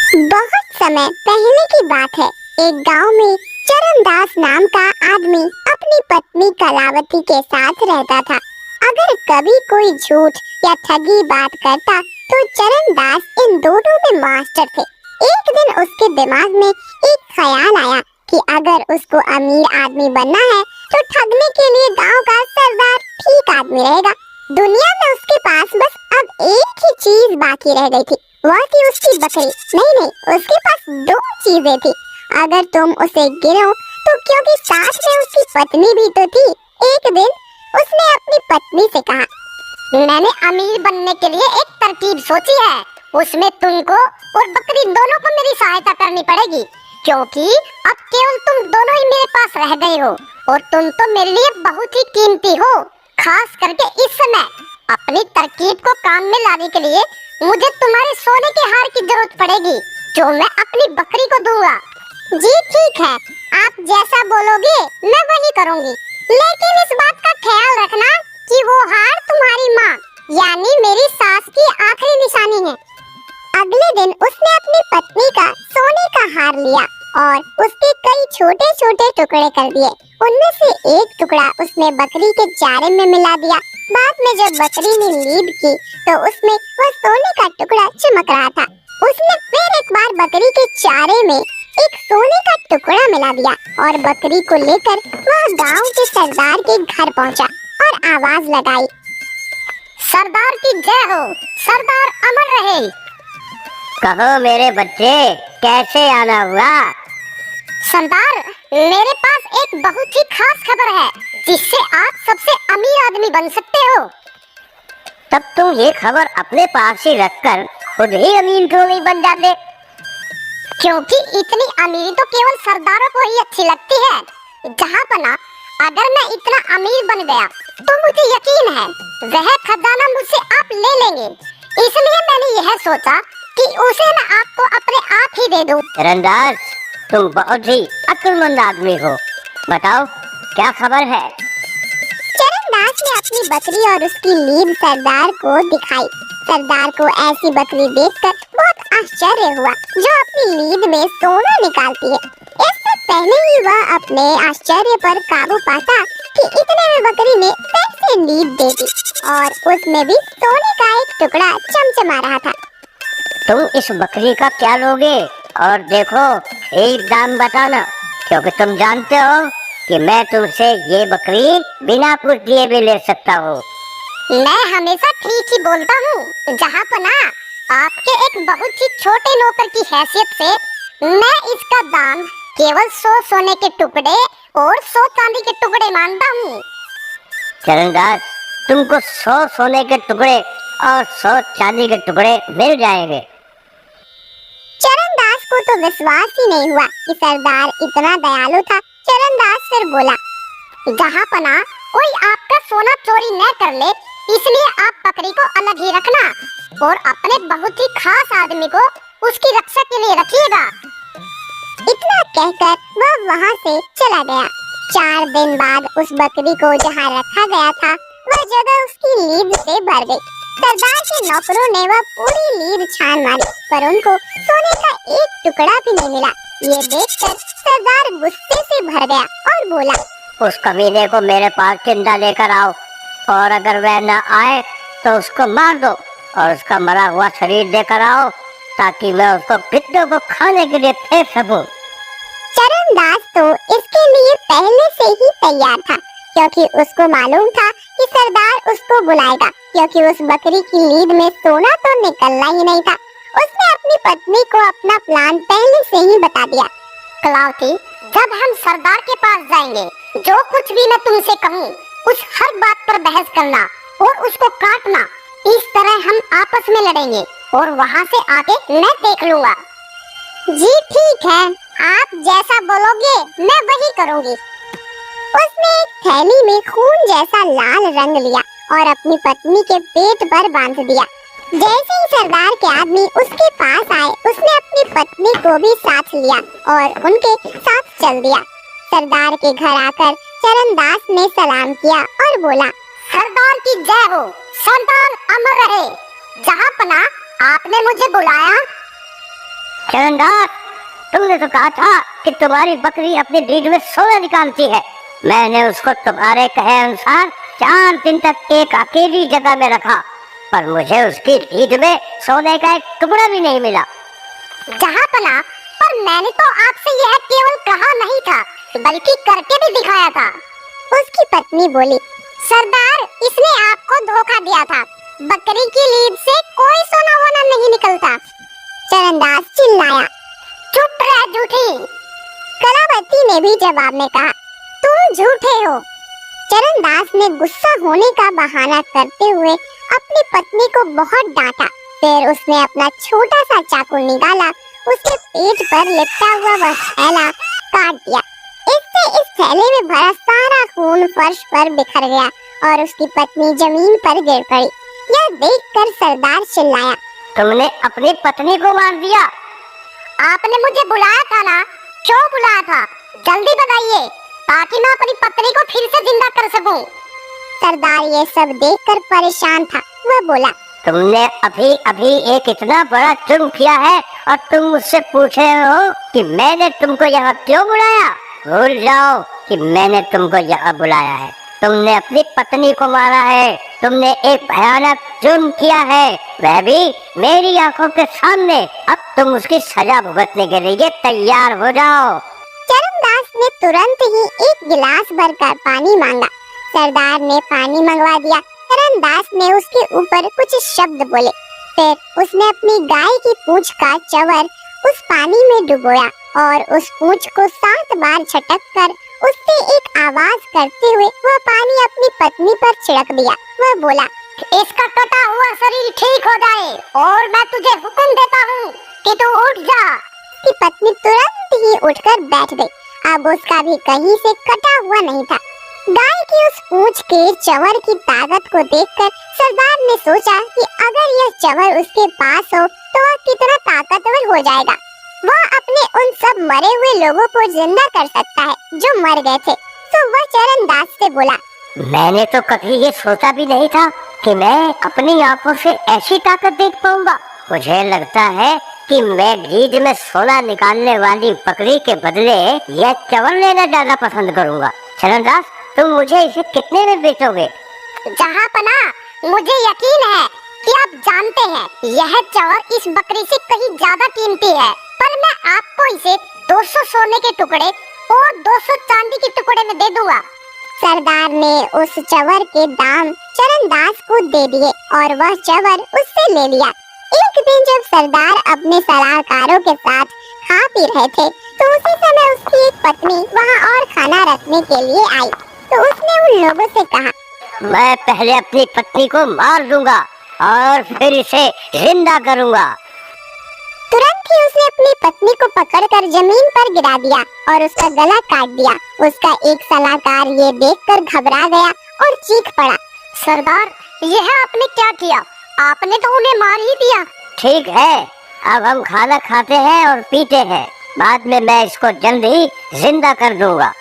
बहुत समय पहले की बात है। एक गांव में चरणदास नाम का आदमी अपनी पत्नी कलावती के साथ रहता था। अगर कभी कोई झूठ या ठगी बात करता तो चरणदास इन दोनों में मास्टर थे। एक दिन उसके दिमाग में एक ख्याल आया कि अगर उसको अमीर आदमी बनना है तो ठगने के लिए गांव का सरदार ठीक आदमी रहेगा। दुनिया में उसके पास बस अब एक ही चीज बाकी रह गई थी, वह थी उसकी बकरी। नहीं, उसके पास दो चीजें थी। अगर तुम उसे गिरो तो क्योंकि साथ में उसकी पत्नी भी तो थी। एक दिन उसने अपनी पत्नी से कहा, मैंने अमीर बनने के लिए एक तरकीब सोची है। उसमें तुमको और बकरी दोनों को मेरी सहायता करनी पड़ेगी, क्योंकि अब केवल तुम दोनों ही मेरे पास रह गए हो और तुम तो मेरे लिए बहुत ही कीमती हो। खास करके इस समय अपनी तरकीब को काम में लाने के लिए मुझे तुम्हारे सोने के हार की जरूरत पड़ेगी, जो मैं अपनी बकरी को दूंगा। जी ठीक है, आप जैसा बोलोगे मैं वही करूंगी, लेकिन इस बात का ख्याल रखना कि वो हार तुम्हारी माँ यानी मेरी सास की आखिरी निशानी है। अगले दिन उसने अपनी पत्नी का सोने का हार लिया और उसके कई छोटे छोटे टुकड़े कर दिए। उनमें से एक टुकड़ा उसने बकरी के चारे में मिला दिया। बाद में जब बकरी ने नींद की तो उसमें वह सोने का टुकड़ा चमक रहा था। उसने फिर एक बार बकरी के चारे में एक सोने का टुकड़ा मिला दिया और बकरी को लेकर वह गांव के सरदार के घर पहुंचा और आवाज लगाई, सरदार की जय हो, सरदार अमर रहे। कहो मेरे बच्चे, कैसे आना हुआ? सरदार, मेरे पास एक बहुत ही खास खबर है जिससे आप सबसे अमीर आदमी बन सकते हो। तब तुम ये खबर अपने पास ही रखकर खुद ही अमीर क्यों नहीं बन जाते? क्योंकि इतनी अमीरी तो केवल सरदारों को ही अच्छी लगती है। जहाँपना, अगर मैं इतना अमीर बन गया तो मुझे यकीन है वह खजाना मुझसे आप ले लेंगे। इसलिए मैंने यह सोचा कि उसे मैं आपको अपने आप ही दे दूं। चरणदास, तुम बहुत ही अक्लमंद आदमी हो। बताओ क्या खबर है? चरणदास ने अपनी बकरी और उसकी लीद सरदार को दिखाई। सरदार को ऐसी बकरी देखकर बहुत आश्चर्य हुआ जो अपनी लीद में सोना निकालती है। इससे पहले ही वह अपने आश्चर्य पर काबू पाता कि इतने में बकरी ने फिर से लीद दे दी और उसमें भी सोने का एक टुकड़ा चमचमा रहा था। तुम इस बकरी का क्या लोगे? और देखो, एक दाम बताना, क्योंकि तुम जानते हो कि मैं तुमसे ये बकरी बिना कुछ दिए भी ले सकता हूँ। मैं हमेशा ठीक ही बोलता हूँ। जहाँपना, आपके एक बहुत ही छोटे नौकर की हैसियत से मैं इसका दाम केवल 100 सोने के टुकड़े और 100 चांदी के टुकड़े मानता हूँ। चरणदास, तुमको 100 सोने के टुकड़े और 100 चांदी के टुकड़े मिल जाएंगे। चरणदास को तो विश्वास ही नहीं हुआ कि सरदार इतना दयालु था। चरणदास फिर बोला, जहाँपना, कोई आपका सोना चोरी न कर ले, इसलिए आप बकरी को अलग ही रखना और अपने बहुत ही खास आदमी को उसकी रक्षा के लिए रखिएगा। इतना कहकर वह वहाँ से चला गया। 4 दिन बाद उस बकरी को जहाँ रखा गया था वह जगह उसकी लीद से भर गई। सरदार के नौकरों ने वह पूरी लीद छान मारी, पर उनको सोने का एक टुकड़ा भी नहीं मिला। ये देखकर सरदार गुस्से से भर गया और बोला, उस कमीने को मेरे पास जिंदा लेकर आओ, और अगर वह न आए तो उसको मार दो और उसका मरा हुआ शरीर देकर आओ, ताकि मैं उसको पिट्ठों को खाने के लिए फेंक सकूं। चरणदास तो इसके लिए पहले से ही तैयार था, क्योंकि उसको मालूम था कि सरदार उसको बुलाएगा, क्योंकि उस बकरी की लीद में सोना तो निकलना ही नहीं था। उसने अपनी पत्नी को अपना प्लान पहले से ही बता दिया। कलावती, जब हम सरदार के पास जाएंगे, जो कुछ भी मैं तुमसे कहूँ उस हर बात पर बहस करना और उसको काटना। इस तरह हम आपस में लड़ेंगे और वहाँ से आके मैं देख लूँगा। जी ठीक है, आप जैसा बोलोगे मैं वही करूँगी। उसने एक थैली में खून जैसा लाल रंग लिया और अपनी पत्नी के पेट पर बांध दिया। जैसे ही सरदार के आदमी उसके पास आए, उसने अपनी पत्नी को भी साथ लिया और उनके साथ चल दिया। सरदार के घर आकर चरणदास ने सलाम किया और बोला, सरदार की जय हो, सरदार अमर रहे। जहाँपना, आपने मुझे बुलाया? चरणदास, तुमने तो कहा था कि तुम्हारी बकरी अपनी रीढ़ में सोना निकालती है। मैंने उसको तुम्हारे कहे अनुसार 4 दिन तक एक अकेली जगह में रखा, पर मुझे उसकी रीढ़ में सोने का एक टुकड़ा भी नहीं मिला। जहाँपना, पर मैंने तो आपसे यह केवल कहा नहीं था, बल्कि करके भी दिखाया था। उसकी पत्नी बोली, सरदार, इसने आपको धोखा दिया था। बकरी की लीद से कोई सोना वोना नहीं निकलता। चरणदास चिल्लाया, चुप रह झूठी। कलावती ने भी जवाब में कहा, तुम झूठे हो। चरणदास ने गुस्सा होने का बहाना करते हुए अपनी पत्नी को बहुत डांटा। फिर उसने अपना छोटा सा चाकू निकाला, उसके पेट पर लिपटा हुआ वह थैला काट दिया। इससे इस थैले में भरा सारा खून फर्श पर बिखर गया और उसकी पत्नी जमीन पर गिर पड़ी। यह देखकर सरदार चिल्लाया, तुमने अपनी पत्नी को मार दिया। आपने मुझे बुलाया था ना? क्यों बुलाया था? जल्दी बताइए, ताकि मैं अपनी पत्नी को फिर से जिंदा कर सकूं। सरदार ये सब देखकर परेशान था। वह बोला, तुमने अभी अभी एक इतना बड़ा जुर्म किया है और तुम मुझसे पूछ रहे हो कि मैंने तुमको यहाँ क्यों बुलाया? भूल जाओ कि मैंने तुमको यहाँ बुलाया है। तुमने अपनी पत्नी को मारा है। तुमने एक भयानक जुर्म किया है, वह भी मेरी आंखों के सामने। अब तुम उसकी सजा भुगतने के लिए तैयार हो जाओ। चरणदास ने तुरंत ही एक गिलास भरकर पानी मांगा। सरदार ने पानी मंगवा दिया। चरणदास ने उसके ऊपर कुछ शब्द बोले। फिर उसने अपनी गाय की पूंछ का चवर उस पानी में डुबोया और उस पूंछ को 7 बार छटक कर उससे एक आवाज करते हुए वह पानी अपनी पत्नी पर छिड़क दिया। वह बोला, इसका कटा हुआ शरीर ठीक हो जाए और मैं तुझे हुक्म देता हूँ कि तू उठ जा। उसकी पत्नी तुरंत ही उठकर बैठ गई। अब उसका भी कहीं से कटा हुआ नहीं था। गाय की उस पूंछ के चवर की ताकत को देखकर सरदार ने सोचा कि अगर यह चवर उसके पास हो तो वह कितना ताकतवर हो जाएगा। वह अपने उन सब मरे हुए लोगों को जिंदा कर सकता है जो मर गए थे। तो वह चरणदास से बोला, मैंने तो कभी ये सोचा भी नहीं था कि मैं अपनी आंखों से ऐसी ताकत देख पाऊंगा। मुझे लगता है कि मैं रीढ़ में सोना निकालने वाली बकरी के बदले यह चवर लेना ज्यादा पसंद करूंगा। चरणदास, तुम मुझे इसे कितने में बेचोगे? जहाँपना, मुझे यकीन है कि आप जानते हैं यह चवर इस बकरी से कहीं ज्यादा कीमती है, पर मैं आपको इसे 200 सोने के टुकड़े और 200 चांदी के टुकड़े में दे दूंगा। सरदार ने उस चवर के दाम चरणदास को दे दिए और वह चवर उससे ले लिया। एक दिन जब सरदार अपने सलाहकारों के साथ खा पी रहे थे तो उसी समय उसकी एक पत्नी वहां और खाना रखने के लिए आई। तो उसने उन लोगों से कहा, मैं पहले अपनी पत्नी को मार दूंगा और फिर इसे जिंदा करूंगा। तुरंत ही उसने अपनी पत्नी को पकड़कर जमीन पर गिरा दिया और उसका गला काट दिया। उसका एक सलाहकार ये देखकर घबरा गया और चीख पड़ा, सरदार, यह आपने क्या किया? आपने तो उन्हें मार ही दिया। ठीक है, अब हम खाना खाते हैं और पीते हैं, बाद में मैं इसको जल्द ही जिंदा कर दूंगा।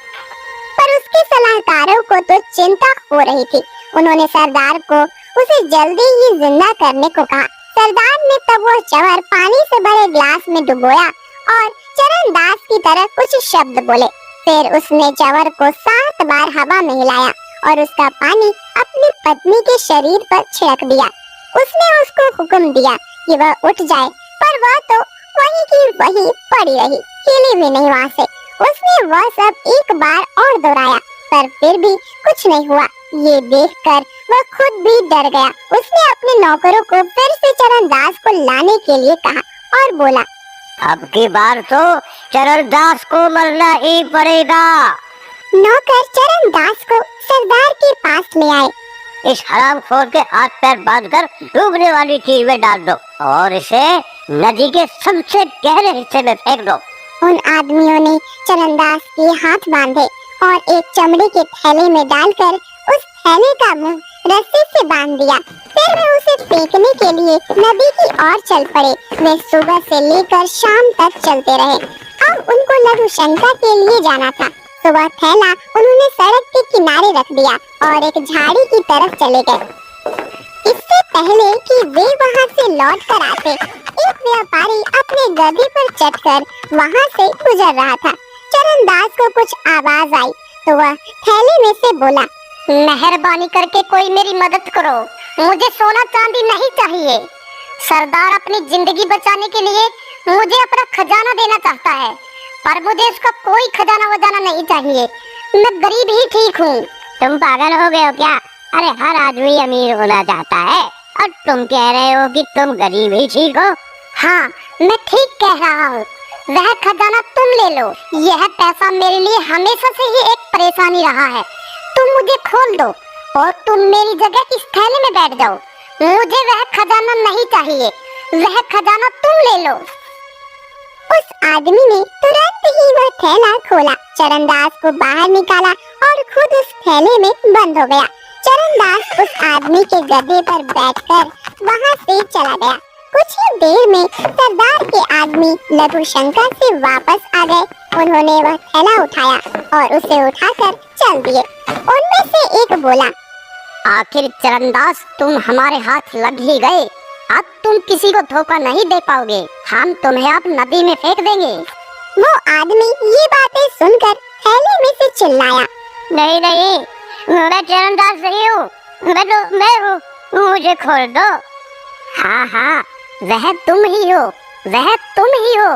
पर उसके सलाहकारों को तो चिंता हो रही थी। उन्होंने सरदार को उसे जल्दी ही जिंदा करने को कहा। सरदार ने तब वह चवर पानी से भरे ग्लास में डुबोया और चरणदास की तरह कुछ शब्द बोले। फिर उसने चवर को 7 बार हवा में हिलाया और उसका पानी अपनी पत्नी के शरीर पर छिड़क दिया। उसने उसको हुक्म दिया कि वह उठ जाए, पर वह तो वहीं की वहीं पड़ी रही, हिली भी नहीं वहाँ से। उसने वह सब एक बार और दोहराया, पर फिर भी कुछ नहीं हुआ। ये देखकर वह खुद भी डर गया। उसने अपने नौकरों को फिर से चरणदास को लाने के लिए कहा और बोला, अब की बार तो चरणदास को मरना ही पड़ेगा। नौकर चरणदास को सरदार के पास ले आए। इस हरामखोर के हाथ पैर बांधकर डूबने वाली चीज में डाल दो और इसे नदी के सबसे गहरे हिस्से में फेंक दो। उन आदमियों ने चरणदास के हाथ बांधे और एक चमड़े के थैले में डालकर उस थैले का मुंह रस्सी से बांध दिया। फिर वे उसे फेंकने के लिए नदी की ओर चल पड़े। वे सुबह से लेकर शाम तक चलते रहे। अब उनको लघु शंका के लिए जाना था, तो वह थैला उन्होंने सड़क के किनारे रख दिया और एक झाड़ी की तरफ चले गए। इस इससे पहले कि वे वहां से लौट कर आते, एक व्यापारी अपने गधे पर चढ़कर वहां से गुजर रहा था। चरणदास को कुछ आवाज आई तो वह थैले में से बोला, मेहरबानी करके कोई मेरी मदद करो, मुझे सोना चांदी नहीं चाहिए। सरदार अपनी जिंदगी बचाने के लिए मुझे अपना खजाना देना चाहता है, पर मुझे इसका कोई खजाना वजाना नहीं चाहिए। मैं गरीब ही ठीक हूँ। तुम पागल हो गए हो क्या? अरे हर आदमी अमीर होना चाहता है और तुम कह रहे हो कि तुम गरीब ही ठीक हो। हाँ, मैं ठीक कह रहा हूँ। वह खजाना तुम ले लो। यह पैसा मेरे लिए हमेशा से ही एक परेशानी रहा है। तुम मुझे खोल दो और तुम मेरी जगह इस थैले में बैठ जाओ। मुझे वह खजाना नहीं चाहिए, वह खजाना तुम ले लो। उस आदमी ने तुरंत ही वह थैला खोला, चरणदास को बाहर निकाला और खुद उस थैले में बंद हो गया। चरणदास उस आदमी के गधे पर बैठकर वहां से चला गया। कुछ ही देर में सरदार के आदमी लघुशंका से वापस आ गए। उन्होंने वह थैला उठाया और उसे उठाकर चल दिए। उनमें से एक बोला, आखिर चरणदास तुम हमारे हाथ लग ही गए। अब तुम किसी को धोखा नहीं दे पाओगे। हम तुम्हें अब नदी में फेंक देंगे। वो आदमी ये बातें सुनकर थैले में से चिल्लाया, नहीं नहीं, मैं चरणदास नहीं हूँ, मैं हूँ, मुझे खोल दो। हाँ हाँ, वह तुम ही हो, वह तुम ही हो।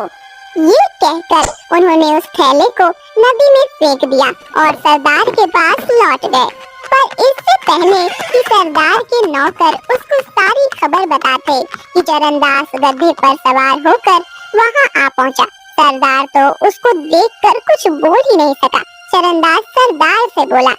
ये कहकर उन्होंने उस थैले को नदी में फेंक दिया और सरदार के पास लौट गए। पर इससे पहले कि सरदार के नौकर उसको सारी खबर बताते कि चरणदास गधे पर सवार होकर वहां आ पहुंचा। सरदार तो उसको देखकर कुछ बोल ही नहीं सका। चरणदास सरदार से बोला,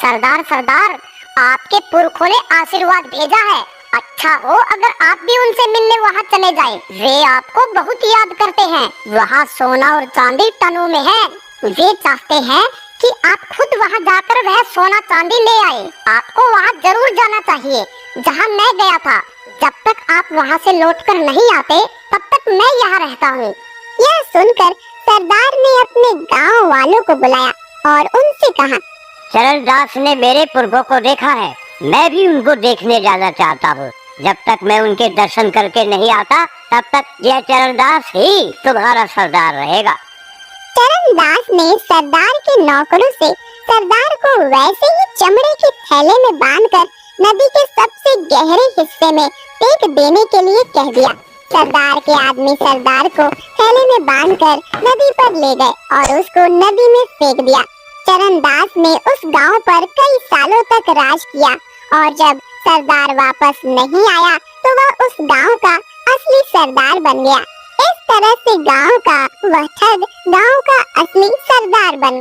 सरदार सरदार, आपके पुरखों ने आशीर्वाद भेजा है। अच्छा हो अगर आप भी उनसे मिलने वहाँ चले जाएं। वे आपको बहुत याद करते हैं। वहाँ सोना और चांदी टनों में है। वे चाहते हैं कि आप खुद वहाँ जाकर वह सोना चांदी ले आए। आपको वहाँ जरूर जाना चाहिए जहाँ मैं गया था। जब तक आप वहाँ से लौटकर नहीं आते तब तक मैं यहाँ रहता हूँ। यह सुनकर सरदार ने अपने गांव वालों को बुलाया और उनसे कहा, चरणदास ने मेरे पुरखों को देखा है, मैं भी उनको देखने जाना चाहता हूँ। जब तक मैं उनके दर्शन करके नहीं आता तब तक यह चरणदास ही तुम्हारा सरदार रहेगा। चरणदास ने सरदार के नौकरों से सरदार को वैसे ही चमड़े के थैले में बांधकर नदी के सबसे गहरे हिस्से में फेंक देने के लिए कह दिया। सरदार के आदमी सरदार को थैले में बांधकर नदी पर ले गए और उसको नदी में फेंक दिया। चरणदास ने उस गांव पर कई सालों तक राज किया और जब सरदार वापस नहीं आया तो वह उस गांव का असली सरदार बन गया। इस तरह से गांव का वह ठग गांव का असली सरदार बन